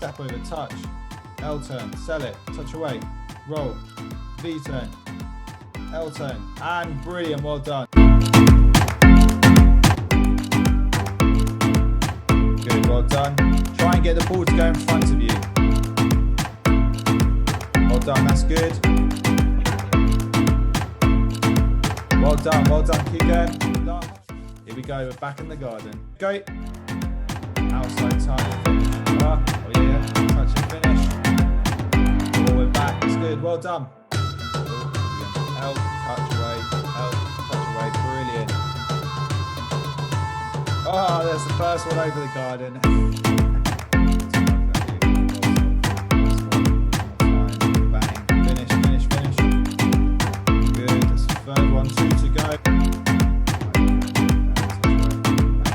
step over, touch, L turn, sell it, touch away, roll, V turn, L turn, and brilliant, well done. Good, well done. Try and get the ball to go in front of you. Well done, that's good. Well done, keep going. Last. Here we go, we're back in the garden. Go. Outside time, finish. Oh yeah, touch and finish. Oh, we're back, it's good, well done. Help, touch away, brilliant. Oh, there's the first one over the garden. Bang, finish. Good, that's the third one, 2 to go.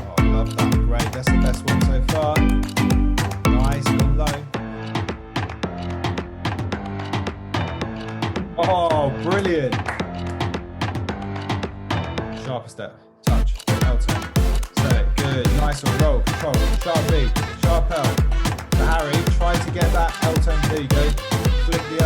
Oh, love that, great, that's the best one so far. Nice, gone low. Oh, brilliant. Sharper step, touch, L turn, set it, good, nice one, roll, control, sharp V, sharp L. For Harry, try to get that L turn, there you go, flick the